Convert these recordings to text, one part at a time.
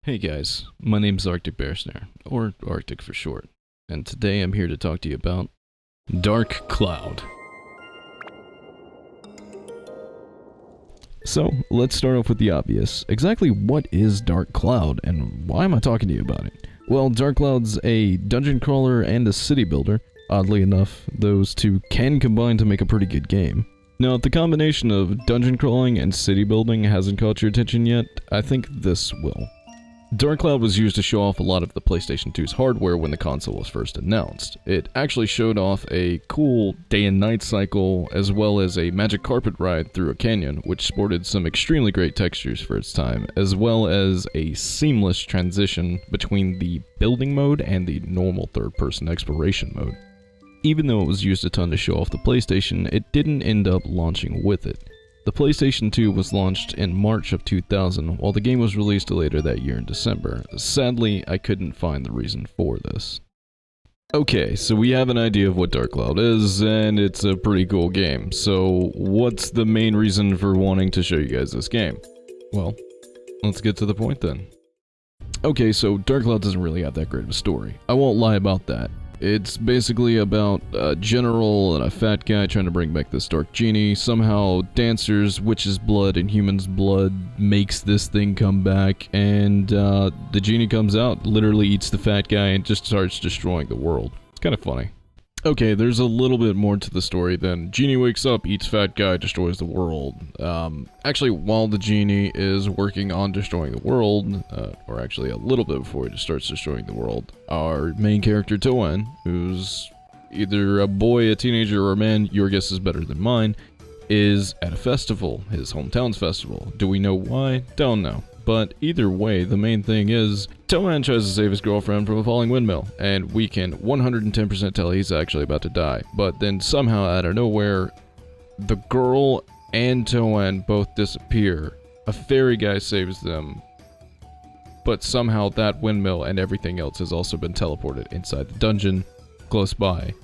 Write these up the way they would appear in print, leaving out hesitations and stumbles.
Hey guys, my name's ArcticBearSnare, or Arctic for short, and today I'm here to talk to you about Dark Cloud. So, let's start off with the obvious. Exactly what is Dark Cloud, and why am I talking to you about it? Well, Dark Cloud's a dungeon crawler and a city builder. Oddly enough, those two can combine to make a pretty good game. Now, if the combination of dungeon crawling and city building hasn't caught your attention yet, I think this will. Dark Cloud was used to show off a lot of the PlayStation 2's hardware when the console was first announced. It actually showed off a cool day and night cycle, as well as a magic carpet ride through a canyon, which sported some extremely great textures for its time, as well as a seamless transition between the building mode and the normal third-person exploration mode. Even though it was used a ton to show off the PlayStation, it didn't end up launching with it. The PlayStation 2 was launched in March of 2000, while the game was released later that year in December. Sadly, I couldn't find the reason for this. Okay, so we have an idea of what Dark Cloud is, and it's a pretty cool game. So, what's the main reason for wanting to show you guys this game? Well, let's get to the point then. Okay, so Dark Cloud doesn't really have that great of a story. I won't lie about that. It's basically about a general and a fat guy trying to bring back this dark genie. Somehow, dancers, witches' blood, and humans' blood makes this thing come back, and the genie comes out, literally eats the fat guy, and just starts destroying the world. It's kind of funny. Okay, there's a little bit more to the story than genie wakes up, eats fat guy, destroys the world. Actually, while the genie is working on destroying the world, or actually a little bit before he starts destroying the world, our main character, Toan, who's either a boy, a teenager, or a man, your guess is better than mine, is at a festival, his hometown's festival. Do we know why? Don't know. But either way, the main thing is, Toan tries to save his girlfriend from a falling windmill, and we can 110% tell he's actually about to die. But then somehow, out of nowhere, the girl and Toan both disappear. A fairy guy saves them, but somehow that windmill and everything else has also been teleported inside the dungeon close by.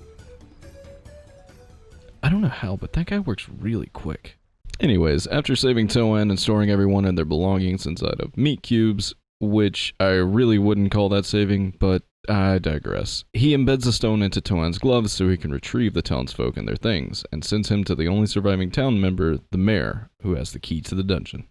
I don't know how, but that guy works really quick. Anyways, after saving Toan and storing everyone and their belongings inside of meat cubes, which I really wouldn't call that saving, but I digress. He embeds a stone into Toan's gloves so he can retrieve the townsfolk and their things, and sends him to the only surviving town member, the mayor, who has the key to the dungeon.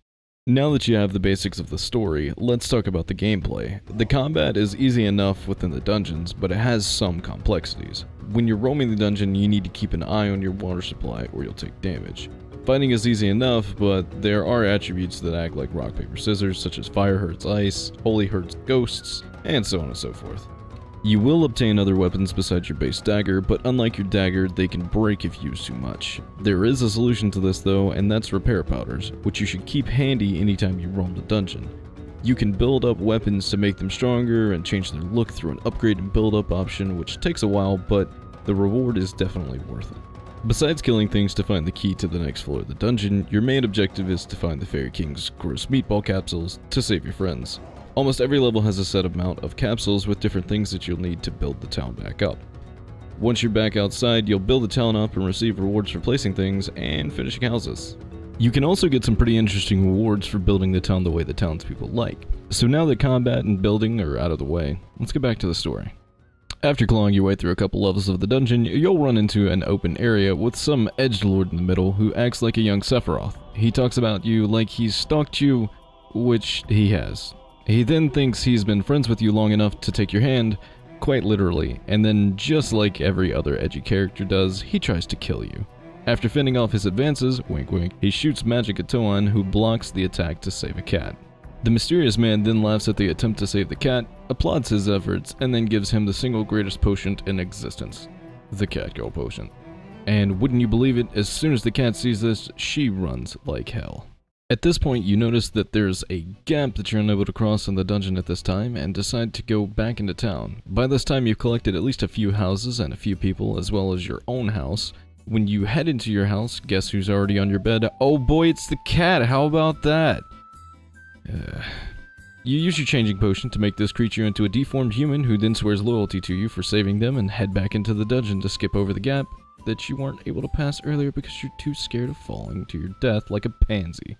Now that you have the basics of the story, let's talk about the gameplay. The combat is easy enough within the dungeons, but it has some complexities. When you're roaming the dungeon, you need to keep an eye on your water supply or you'll take damage. Fighting is easy enough, but there are attributes that act like rock, paper, scissors, such as fire hurts ice, holy hurts ghosts, and so on and so forth. You will obtain other weapons besides your base dagger, but unlike your dagger, they can break if used too much. There is a solution to this though, and that's repair powders, which you should keep handy anytime you roam the dungeon. You can build up weapons to make them stronger and change their look through an upgrade and build up option, which takes a while, but the reward is definitely worth it. Besides killing things to find the key to the next floor of the dungeon, your main objective is to find the Fairy King's gross meatball capsules to save your friends. Almost every level has a set amount of capsules with different things that you'll need to build the town back up. Once you're back outside, you'll build the town up and receive rewards for placing things and finishing houses. You can also get some pretty interesting rewards for building the town the way the townspeople like. So now that combat and building are out of the way, let's get back to the story. After clawing your way through a couple levels of the dungeon, you'll run into an open area with some edgelord in the middle who acts like a young Sephiroth. He talks about you like he's stalked you, which he has. He then thinks he's been friends with you long enough to take your hand, quite literally, and then just like every other edgy character does, he tries to kill you. After fending off his advances, wink wink, he shoots magic at Toan, who blocks the attack to save a cat. The mysterious man then laughs at the attempt to save the cat, applauds his efforts, and then gives him the single greatest potion in existence, the Catgirl potion. And wouldn't you believe it, as soon as the cat sees this, she runs like hell. At this point, you notice that there's a gap that you're unable to cross in the dungeon at this time, and decide to go back into town. By this time, you've collected at least a few houses and a few people, as well as your own house. When you head into your house, guess who's already on your bed? Oh boy, it's the cat! How about that? You use your changing potion to make this creature into a deformed human who then swears loyalty to you for saving them and head back into the dungeon to skip over the gap that you weren't able to pass earlier because you're too scared of falling to your death like a pansy.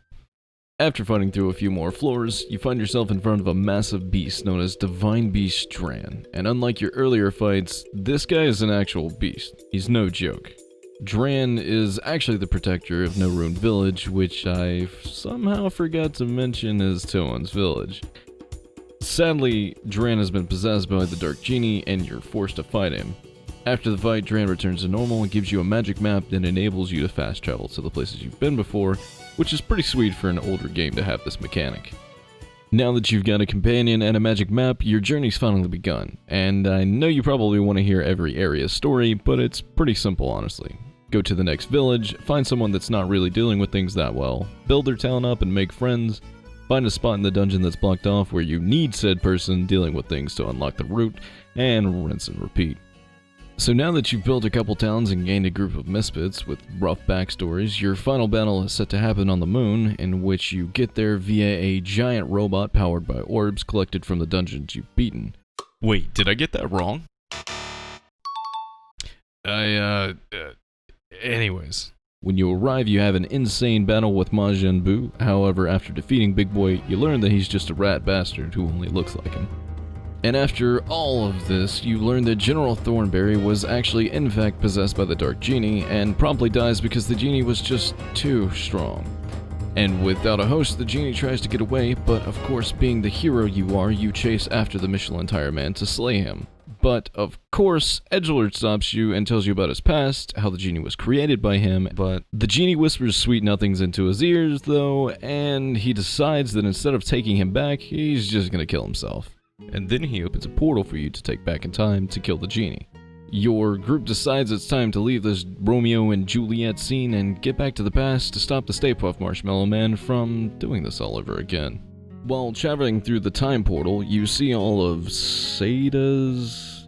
After fighting through a few more floors, you find yourself in front of a massive beast known as Divine Beast Dran, and unlike your earlier fights, this guy is an actual beast. He's no joke. Dran is actually the protector of No Ruined Village, which I somehow forgot to mention is Toan's village. Sadly, Dran has been possessed by the Dark Genie, and you're forced to fight him. After the fight, Dran returns to normal and gives you a magic map that enables you to fast travel to the places you've been before, which is pretty sweet for an older game to have this mechanic. Now that you've got a companion and a magic map, your journey's finally begun, and I know you probably want to hear every area's story, but it's pretty simple honestly. Go to the next village, find someone that's not really dealing with things that well, build their town up and make friends, find a spot in the dungeon that's blocked off where you need said person dealing with things to unlock the route, and rinse and repeat. So now that you've built a couple towns and gained a group of misfits with rough backstories, your final battle is set to happen on the moon, in which you get there via a giant robot powered by orbs collected from the dungeons you've beaten. Wait, did I get that wrong? Anyways. When you arrive, you have an insane battle with Majin Buu. However, after defeating Big Boy, you learn that he's just a rat bastard who only looks like him. And after all of this, you learn that General Thornberry was actually in fact possessed by the Dark Genie, and promptly dies because the genie was just too strong. And without a host, the genie tries to get away, but of course, being the hero you are, you chase after the Michelin Tire Man to slay him. But of course, Edgelord stops you and tells you about his past, how the genie was created by him, but the genie whispers sweet nothings into his ears though, and he decides that instead of taking him back, he's just gonna kill himself. And then he opens a portal for you to take back in time to kill the genie. Your group decides it's time to leave this Romeo and Juliet scene and get back to the past to stop the Stay Puft Marshmallow Man from doing this all over again. While traveling through the time portal, you see all of Sada's...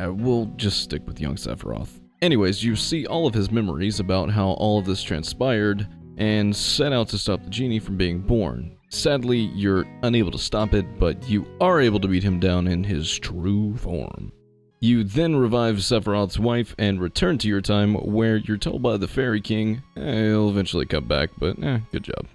we'll just stick with young Sephiroth. Anyways, you see all of his memories about how all of this transpired, and set out to stop the genie from being born. Sadly, you're unable to stop it, but you are able to beat him down in his true form. You then revive Sephiroth's wife and return to your time, where you're told by the Fairy King, he'll eventually come back, but good job.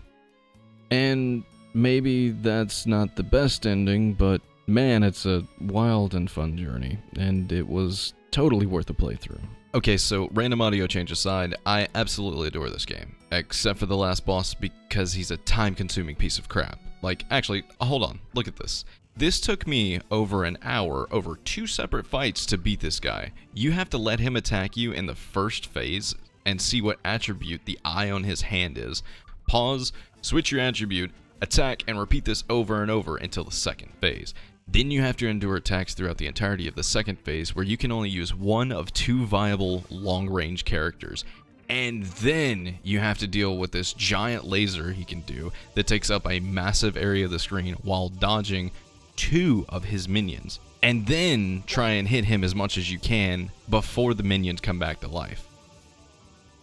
And maybe that's not the best ending, but man, it's a wild and fun journey, and it was totally worth a playthrough. Okay, so random audio change aside, I absolutely adore this game, except for the last boss because he's a time-consuming piece of crap. Like, actually, hold on, look at this. This took me over an hour, over 2 separate fights to beat this guy. You have to let him attack you in the first phase and see what attribute the eye on his hand is. Pause, switch your attribute, attack, and repeat this over and over until the second phase. Then you have to endure attacks throughout the entirety of the second phase, where you can only use one of 2 viable long-range characters. And then you have to deal with this giant laser he can do that takes up a massive area of the screen while dodging 2 of his minions. And then try and hit him as much as you can before the minions come back to life.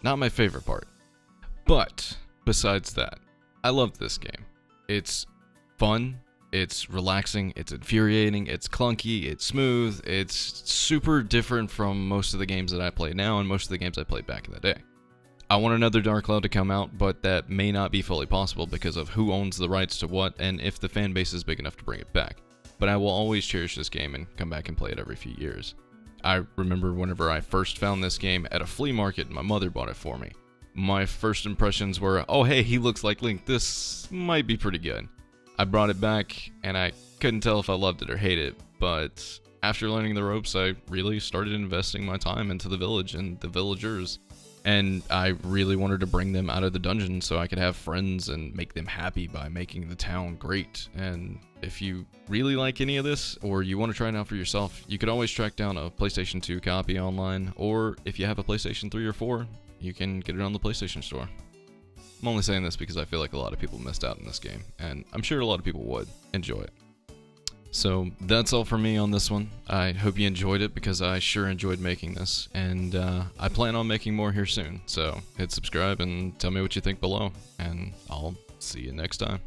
Not my favorite part. But besides that, I love this game. It's fun. It's relaxing, it's infuriating, it's clunky, it's smooth, it's super different from most of the games that I play now and most of the games I played back in the day. I want another Dark Cloud to come out, but that may not be fully possible because of who owns the rights to what and if the fan base is big enough to bring it back. But I will always cherish this game and come back and play it every few years. I remember whenever I first found this game at a flea market and my mother bought it for me. My first impressions were, oh hey, he looks like Link, this might be pretty good. I brought it back, and I couldn't tell if I loved it or hated it, but after learning the ropes, I really started investing my time into the village and the villagers, and I really wanted to bring them out of the dungeon so I could have friends and make them happy by making the town great. And if you really like any of this, or you want to try it out for yourself, you could always track down a PlayStation 2 copy online, or if you have a PlayStation 3 or 4, you can get it on the PlayStation Store. I'm only saying this because I feel like a lot of people missed out in this game, and I'm sure a lot of people would enjoy it. So that's all for me on this one. I hope you enjoyed it because I sure enjoyed making this, and I plan on making more here soon. So hit subscribe and tell me what you think below, and I'll see you next time.